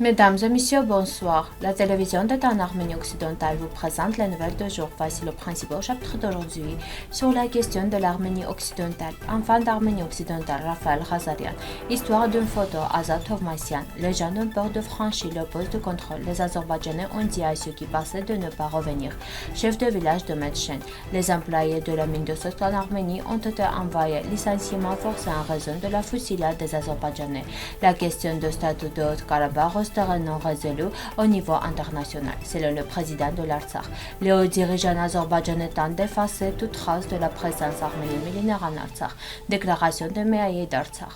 Mesdames et messieurs, bonsoir. La télévision d'État en Arménie occidentale vous présente les nouvelles de jour. Voici le principal chapitre d'aujourd'hui sur la question de l'Arménie occidentale. Enfant d'Arménie occidentale, Raphaël Ghazarian. Histoire d'une photo, Azat Tovmassian. Les gens ont peur de franchir le poste de contrôle. Les Azerbaïdjanais ont dit à ceux qui passaient de ne pas revenir. Chef de village de Medchen. Les employés de la mine de Sot en Arménie ont été envoyés licenciement forcé en raison de la fusillade des Azerbaïdjanais. La question de statut de Haut-Karabakh restera non résolue au niveau international, selon le président de l'Artsakh. Les hauts dirigeants azerbaïdjanais tentent d'effacer toute trace de la présence arménienne millénaire en Artsakh. Déclaration de Meaïe d'Artsakh.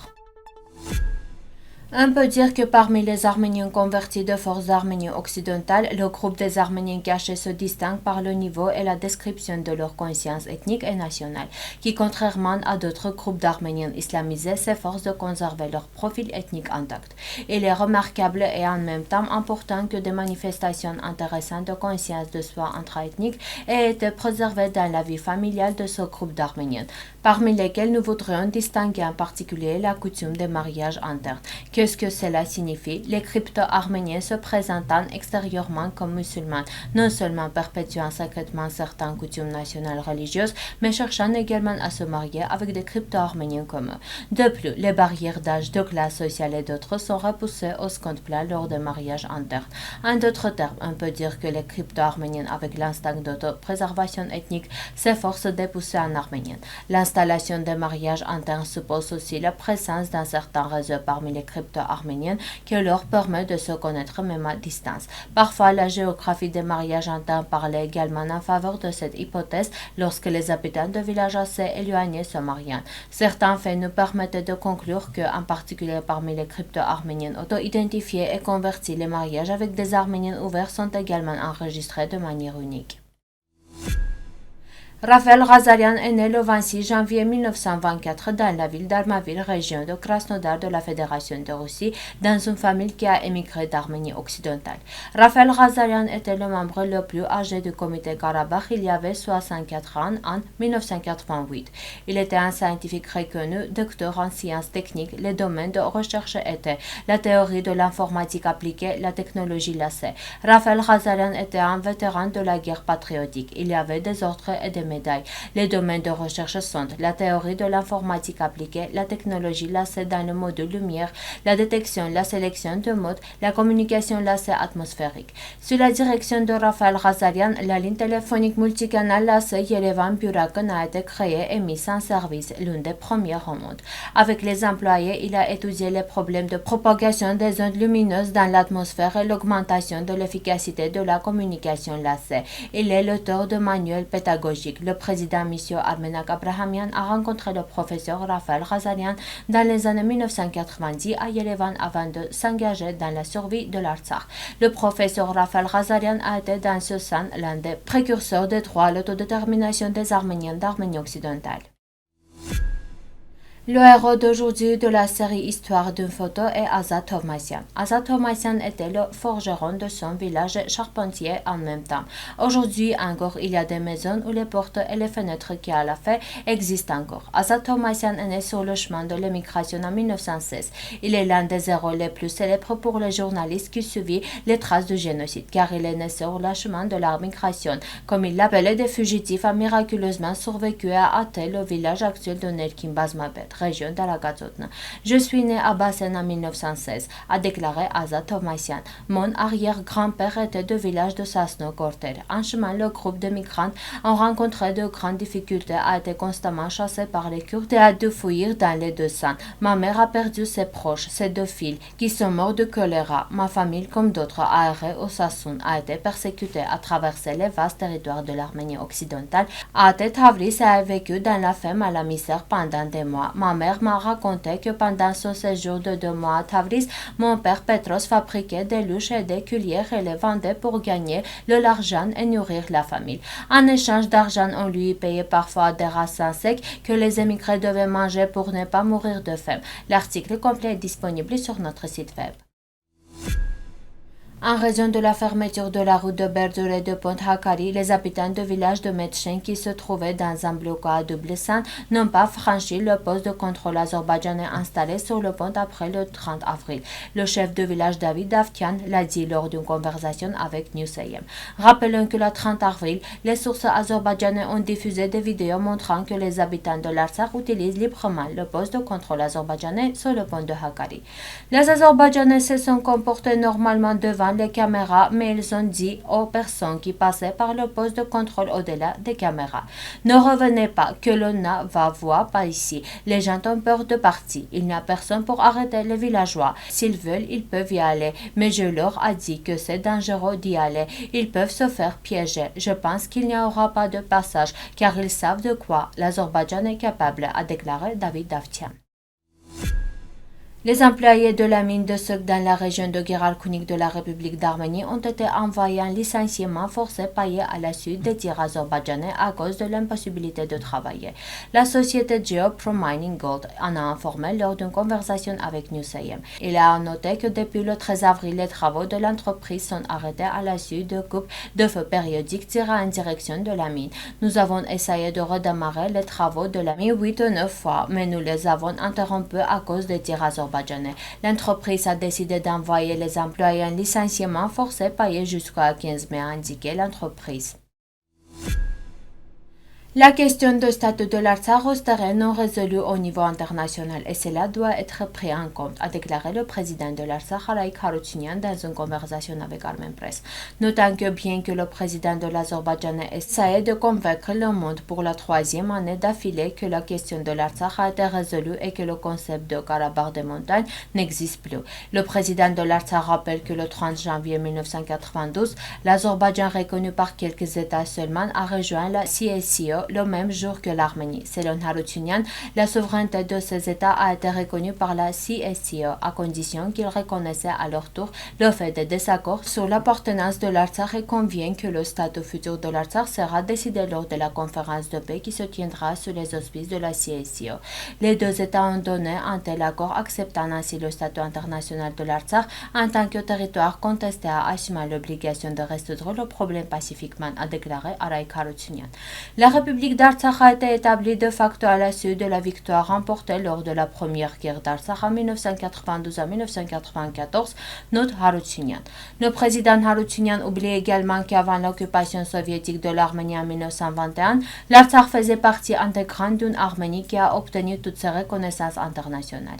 On peut dire que parmi les Arméniens convertis de forces arméniennes occidentales, le groupe des Arméniens cachés se distingue par le niveau et la description de leur conscience ethnique et nationale, qui, contrairement à d'autres groupes d'Arméniens islamisés, s'efforcent de conserver leur profil ethnique intact. Il est remarquable et en même temps important que des manifestations intéressantes de conscience de soi intra-ethnique aient été préservées dans la vie familiale de ce groupe d'Arméniens, parmi lesquels nous voudrions distinguer en particulier la coutume des mariages internes. Qu'est-ce que cela signifie? Les crypto-arméniens se présentant extérieurement comme musulmans, non seulement perpétuant secrètement certaines coutumes nationales religieuses, mais cherchant également à se marier avec des crypto-arméniens comme eux. De plus, les barrières d'âge, de classe sociale et d'autres sont repoussées au second plan lors des mariages internes. En d'autres termes, on peut dire que les crypto-arméniens, avec l'instinct d'autopréservation ethnique, s'efforcent d'épouser en arménien. L'installation des mariages internes suppose aussi la présence d'un certain réseau parmi les crypto-arméniennes qui leur permet de se connaître même à distance. Parfois, la géographie des mariages internes parlait également en faveur de cette hypothèse lorsque les habitants de villages assez éloignés se mariaient. Certains faits nous permettent de conclure que, en particulier parmi les crypto-arméniennes auto-identifiés et convertis, les mariages avec des Arméniens ouverts sont également enregistrés de manière unique. Raphaël Ghazarian est né le 26 janvier 1924 dans la ville d'Armavir, région de Krasnodar de la Fédération de Russie, dans une famille qui a émigré d'Arménie occidentale. Raphaël Ghazarian était le membre le plus âgé du comité Karabakh. Il y avait 64 ans en 1988. Il était un scientifique reconnu, docteur en sciences techniques. Les domaines de recherche étaient la théorie de l'informatique appliquée, la technologie lacée. Raphaël Ghazarian était un vétéran de la guerre patriotique. Il y avait des ordres et des médailles. Les domaines de recherche sont la théorie de l'informatique appliquée, la technologie lacée dans le module lumière, la détection, la sélection de modes, la communication lacée atmosphérique. Sous la direction de Raphaël Ghazarian, la ligne téléphonique multicanal lacée Yerevan-Burakan a été créée et mise en service, l'une des premières au monde. Avec les employés, il a étudié les problèmes de propagation des ondes lumineuses dans l'atmosphère et l'augmentation de l'efficacité de la communication lacée. Il est l'auteur de manuels pédagogiques. Le président M. Armenak Abrahamian a rencontré le professeur Raphaël Ghazarian dans les années 1990 à Yerevan avant de s'engager dans la survie de l'Artsakh. Le professeur Raphaël Ghazarian a été dans ce sens l'un des précurseurs des droits à l'autodétermination des Arméniens d'Arménie occidentale. Le héros d'aujourd'hui de la série Histoire d'une photo est Azat Tovmassian. Azat Tovmassian était le forgeron de son village charpentier en même temps. Aujourd'hui encore, il y a des maisons où les portes et les fenêtres qui a la fait existent encore. Azat Tovmassian est né sur le chemin de l'émigration en 1916. Il est l'un des héros les plus célèbres pour les journalistes qui suivirent les traces du génocide, car il est né sur le chemin de la migration. Comme il l'appelait, des fugitifs a miraculeusement survécu et a atteint le village actuel de Nerkin Bazmabet, région d'Alagazotna. Je suis né à Basen en 1916, a déclaré Azat Tovmassian. Mon arrière-grand-père était du village de Sasno-Gorter. En chemin, le groupe de migrants a rencontré de grandes difficultés, a été constamment chassé par les Kurdes et a dû fuir dans les deux sens. Ma mère a perdu ses proches, ses deux filles, qui sont morts de choléra. Ma famille, comme d'autres, a erré au Sassoun, a été persécutée, a traversé les vastes territoires de l'Arménie occidentale, a été Tavris et a vécu dans la faim à la misère pendant des mois. Ma mère m'a raconté que pendant ce séjour de 2 mois à Tavris, mon père Petros fabriquait des luches et des cuillères et les vendait pour gagner de l'argent et nourrir la famille. En échange d'argent, on lui payait parfois des rations secs que les émigrés devaient manger pour ne pas mourir de faim. L'article complet est disponible sur notre site web. En raison de la fermeture de la route de Berdure et de Pont-Hakari, les habitants du village de Metchen qui se trouvaient dans un blocage à double sens n'ont pas franchi le poste de contrôle azerbaïdjanais installé sur le pont après le 30 avril. Le chef de village David Davtian l'a dit lors d'une conversation avec News AM. Rappelons que le 30 avril, les sources azerbaïdjanaises ont diffusé des vidéos montrant que les habitants de l'Artsakh utilisent librement le poste de contrôle azerbaïdjanais sur le pont de Hakari. Les Azerbaïdjanais se sont comportés normalement devant les caméras, mais ils ont dit aux personnes qui passaient par le poste de contrôle au-delà des caméras: ne revenez pas, que l'on ne va voir pas ici. Les gens ont peur de partir. Il n'y a personne pour arrêter les villageois. S'ils veulent, ils peuvent y aller. Mais je leur ai dit que c'est dangereux d'y aller. Ils peuvent se faire piéger. Je pense qu'il n'y aura pas de passage, car ils savent de quoi l'Azerbaïdjan est capable, a déclaré David Davtian. Les employés de la mine de Suk dans la région de Gueralkunik de la République d'Arménie ont été envoyés en licenciement forcé payé à la suite des tirs azerbaïdjanais à cause de l'impossibilité de travailler. La société GeoPro Mining Gold en a informé lors d'une conversation avec News AM. Il a noté que depuis le 13 avril, les travaux de l'entreprise sont arrêtés à la suite de coupes de feu périodiques tirées en direction de la mine. Nous avons essayé de redémarrer les travaux de la mine 8 ou 9 fois, mais nous les avons interrompus à cause des tirs azerbaïdjanais. L'entreprise a décidé d'envoyer les employés en licenciement forcé payé jusqu'à 15 mai, a indiqué l'entreprise. La question de statut de l'Artsakh resterait non résolue au niveau international et cela doit être pris en compte, a déclaré le président de l'Artsakh, Arayik Harutyunyan, dans une conversation avec Armen Press. Notant que bien que le président de l'Azerbaïdjan essaie de convaincre le monde pour la troisième année d'affilée que la question de l'Artsakh a été résolue et que le concept de Karabakh des montagnes n'existe plus. Le président de l'Artsakh rappelle que le 30 janvier 1992, l'Azerbaïdjan, reconnu par quelques États seulement, a rejoint la CSCO le même jour que l'Arménie. Selon Harutyunyan, la souveraineté de ces États a été reconnue par la CSCO à condition qu'ils reconnaissaient à leur tour le fait des désaccords sur l'appartenance de l'Artsakh et convient que le statut futur de l'Artsakh sera décidé lors de la conférence de paix qui se tiendra sous les auspices de la CSCO. Les deux États ont donné un tel accord, acceptant ainsi le statut international de l'Artsakh en tant que territoire contesté, à assumant l'obligation de résoudre le problème pacifiquement, a déclaré Arayik Harutyunyan. La République d'Artsakh a été établie de facto à la suite de la victoire remportée lors de la première guerre d'Artsakh en 1992 à 1994, note Harutyunyan. Le président Harutyunyan oublie également qu'avant l'occupation soviétique de l'Arménie en 1921, l'Artsakh faisait partie intégrante d'une Arménie qui a obtenu toutes ses reconnaissances internationales.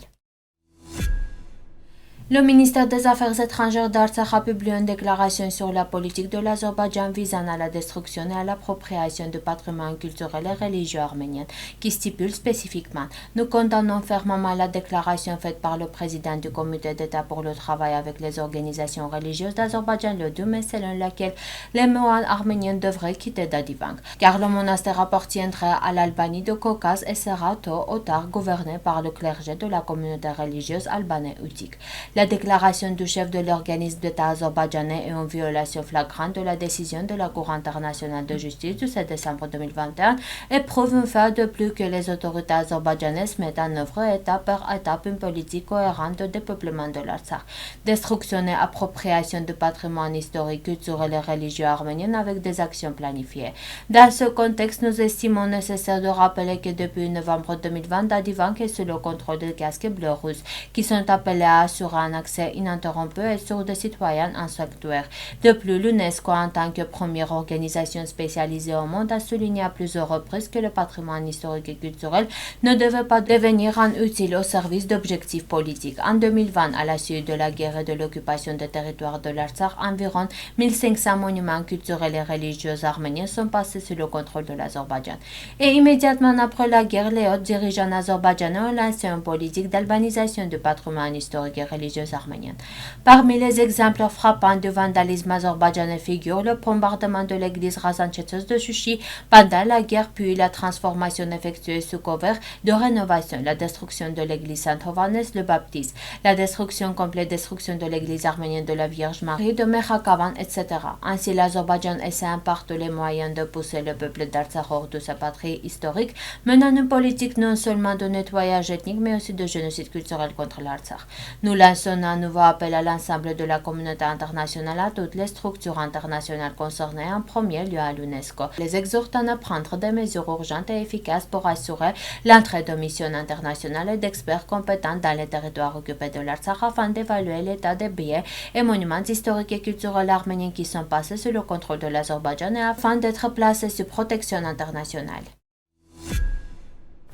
Le ministère des Affaires étrangères d'Artsakh a publié une déclaration sur la politique de l'Azerbaïdjan visant à la destruction et à l'appropriation du patrimoine culturel et religieux arménien, qui stipule spécifiquement: nous condamnons fermement la déclaration faite par le président du comité d'État pour le travail avec les organisations religieuses d'Azerbaïdjan le 2 mai, selon laquelle les moines arméniens devraient quitter Dadivank, car le monastère appartiendrait à l'Albanie de Caucase et sera tôt ou tard gouverné par le clergé de la communauté religieuse albanais utique. La déclaration du chef de l'organisme d'État azerbaïdjanais est une violation flagrante de la décision de la Cour internationale de justice du 7 décembre 2021 et prouve une fois de plus que les autorités azerbaïdjanaises mettent en œuvre étape par étape une politique cohérente de dépeuplement de l'Artsakh, destruction et appropriation du patrimoine historique, culturel et religieux arménien avec des actions planifiées. Dans ce contexte, nous estimons nécessaire de rappeler que depuis novembre 2020, Dadivank est sous le contrôle des casques bleus russes qui sont appelés à assurer un accès ininterrompu et sûr des citoyens en sanctuaire. De plus, l'UNESCO, en tant que première organisation spécialisée au monde, a souligné à plusieurs reprises que le patrimoine historique et culturel ne devait pas devenir un outil au service d'objectifs politiques. En 2020, à la suite de la guerre et de l'occupation des territoires de l'Artsakh, environ 1500 monuments culturels et religieux arméniens sont passés sous le contrôle de l'Azerbaïdjan. Et immédiatement après la guerre, les hauts dirigeants azerbaïdjanais ont lancé une politique d'albanisation du patrimoine historique et religieux arménienne. Parmi les exemples frappants du vandalisme azerbaïdjanais figure le bombardement de l'église Razanchetos de Chouchi pendant la guerre, puis la transformation effectuée sous couvert de rénovation, la destruction de l'église Saint-Hovannes le Baptiste, la destruction complète de l'église arménienne de la Vierge Marie de Mekhakavan, etc. Ainsi, l'Azerbaïdjan essaie par tous les moyens de pousser le peuple d'Artsakh hors de sa patrie historique, menant une politique non seulement de nettoyage ethnique mais aussi de génocide culturel contre l'Artsakh. Nous lançons sonne un nouveau appel à l'ensemble de la communauté internationale, à toutes les structures internationales concernées, en premier lieu à l'UNESCO. Les exhortant à prendre des mesures urgentes et efficaces pour assurer l'entrée de missions internationales et d'experts compétents dans les territoires occupés de l'Artsakh afin d'évaluer l'état des biens et monuments historiques et culturels arméniens qui sont passés sous le contrôle de l'Azerbaïdjan et afin d'être placés sous protection internationale.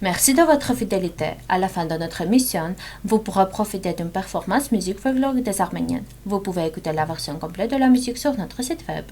Merci de votre fidélité. À la fin de notre émission, vous pourrez profiter d'une performance musique folklorique des Arméniens. Vous pouvez écouter la version complète de la musique sur notre site web.